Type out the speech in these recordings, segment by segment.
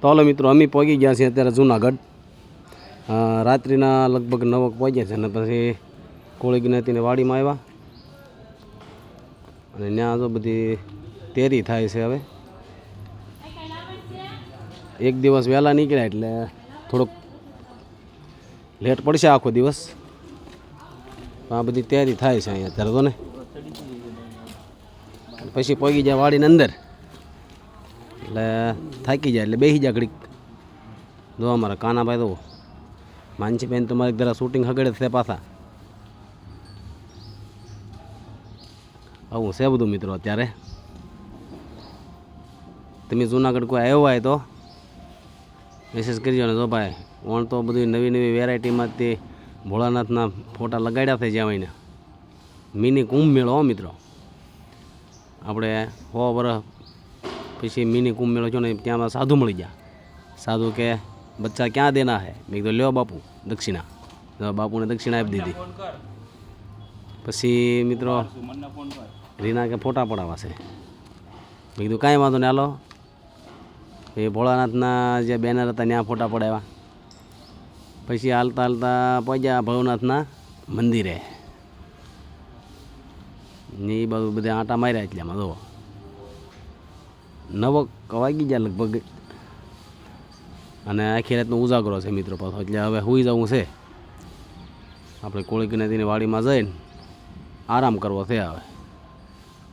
તો હાલો મિત્રો અમે પહોંચી ગયા છીએ અત્યારે જૂનાગઢ રાત્રિના લગભગ 9 પહોંચ્યા છે અને પછી કોળી જ્ઞાતિની વાડીમાં આવ્યા અને ત્યાં તો બધી તેરી થાય છે. હવે એક દિવસ વહેલા નીકળ્યા એટલે થોડોક લેટ પડશે આખો દિવસ. આ બધી તૈયારી થાય છે અહીંયા અત્યારે તો ને. પછી પહોંચી જાય વાડીની અંદર એટલે થાકી જાય એટલે બેસી જાય ઘડીક. જો અમારા કાનાભાઈ તો માનસીબેન તમારે જરા શૂટિંગ હગડે છે પાછા. આવું છે બધું મિત્રો. અત્યારે તમે જૂનાગઢ કોઈ આવ્યો હોય તો મેસેજ કરજો ને. જો ભાઈ ઓણ તો બધું નવી નવી વેરાયટીમાં તે ભોળાનાથના ફોટા લગાડ્યા છે જ્યાં એને મિની કુંભ મેળો. હો મિત્રો, આપણે 100 વર્ષ પછી મિની કુંભ મેળો છો ને ત્યાં સાધુ મળી ગયા. સાધુ કે બચ્ચા ક્યાં દેના હે? મેં કીધું લ્યો બાપુ દક્ષિણા. બાપુને દક્ષિણા આપી દીધી. પછી મિત્રો રીના કે ફોટા પડાવવા છે. મેં કીધું કાંઈ વાંધો ને હાલો. એ ભોળાનાથના જે બેનર હતા ત્યાં ફોટા પડાવ્યા. પછી હાલતા હાલતા પહોંચ્યા ભવનાથના મંદિરે. ને એ બાજુ બધા આંટા માર્યા. એટલામાં જો 9 વાગી ગયા લગભગ અને આખી રાતનો ઉજાગરો છે મિત્રો પાછો. એટલે હવે સૂઈ જવું છે. આપણે કોળી જ્ઞાતિની વાડીમાં જઈને આરામ કરવો છે. હવે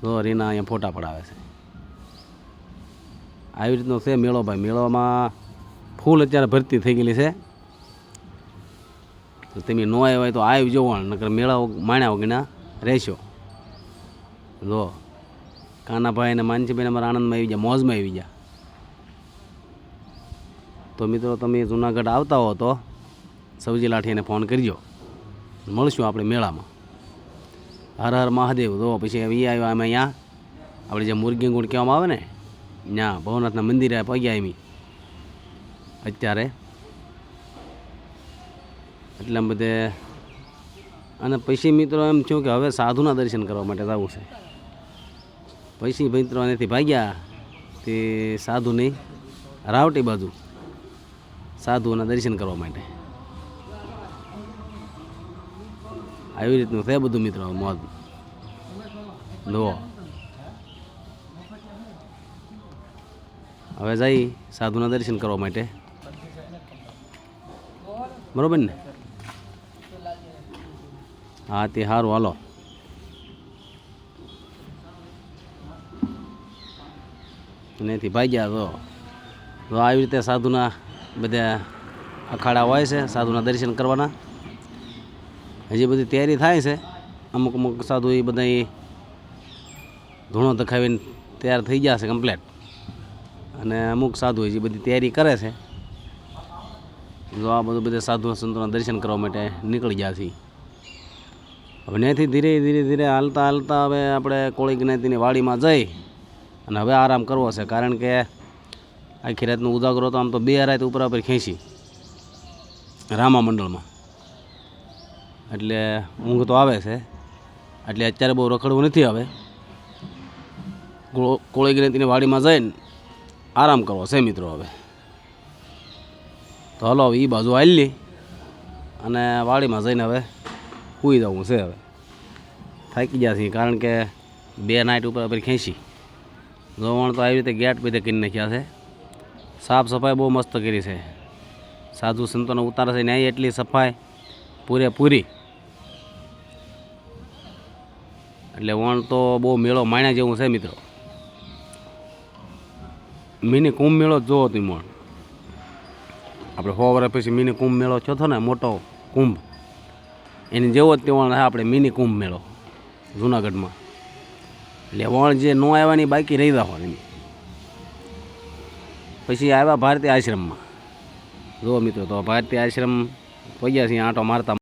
જો રીના અહીંયા ફોટા પડાવે છે. આવી રીતનો છે મેળો ભાઈ. મેળોમાં ફૂલ અત્યારે ભરતી થઈ ગયેલી છે. તો તમે ન આવ્યા હોય તો આવી જવો, નકર મેળા માણ્યા વગરના રહેશો. જો કાનાભાઈ અને માનસીભાઈ અમારા આનંદમાં આવી ગયા, મોજમાં આવી ગયા. તો મિત્રો તમે જૂનાગઢ આવતા હો તો સવજી લાઠીને ફોન કરજો, મળશું આપણે મેળામાં. હર હર મહાદેવ. જો પછી એ આવ્યા અમે અહીંયા આપણે જે મુરગી ગુંડ કહેવામાં આવે ને ત્યાં ભવનાથના મંદિરે પગ્યા એમ અત્યારે. એટલે બધે અને પછી મિત્રો એમ થયું કે હવે સાધુના દર્શન કરવા માટે જવું છે. પછી મિત્રો એનાથી ભાગ્યા તે સાધુની રાવટી બાજુ સાધુના દર્શન કરવા માટે. આવી રીતનું છે બધું મિત્રો. મોજ જુઓ. હવે જઈ સાધુના દર્શન કરવા માટે. બરોબર ને? હા તે સારું હાલો. એનાથી ભાગ્યા તો આવી રીતે સાધુના બધા અખાડા હોય છે સાધુના દર્શન કરવાના. હજી બધી તૈયારી થાય છે. અમુક અમુક સાધુ એ બધા ધૂણો દખાવીને તૈયાર થઈ ગયા છે કમ્પ્લેટ. અને અમુક સાધુ હજી બધી તૈયારી કરે છે. જો આ બધું બધા સાધુ સંતોના દર્શન કરવા માટે નીકળી ગયા છે. હવે ત્યાંથી ધીરે ધીરે ધીરે હાલતા હાલતા હવે આપણે કોળી જ્ઞાતિની વાડીમાં જઈ અને હવે આરામ કરવો છે. કારણ કે આખી રાતનો ઉજાગરો તો આમ તો 2 રાત ઉપર ખેંચી રામા મંડળમાં. એટલે ઊંઘ તો આવે છે. એટલે અત્યારે બહુ રખડવું નથી. હવે કોળી જ્ઞાતિની વાડીમાં જઈને આરામ કરવો છે મિત્રો. હવે તો હલો એ બાજુ હાલી અને વાડીમાં જઈને હવે સૂઈ જવું છે. હવે થાકી ગયા છીએ કારણ કે 2 નાઇટ ઉપર ખેંચી. જોવાણ તો આવી રીતે ગેટ બધે કરી નાખ્યા છે. સાફ સફાઈ બહુ મસ્ત કરી છે. સાધુ સંતોને ઉતારે છે ન્યાય એટલી સફાઈ પૂરેપૂરી. એટલે વણ તો બહુ મેળો માણ્યા જેવું છે મિત્રો. મિની કુંભ મેળો જ જોવો તમે. વણ આપણે 100 વર્ષ પછી મિની કુંભ મેળો થયો હતો ને, મોટો કુંભ, એની જેવો જ તે વણ આપણે મિની કુંભ મેળો જૂનાગઢમાં. એટલે વણ જે ન આવવાની બાકી રહી જવાની. પછી આવ્યા ભારતીય આશ્રમમાં. જો મિત્રો તો ભારતીય આશ્રમ પહોંચ્યા છીએ આંટો મારતા.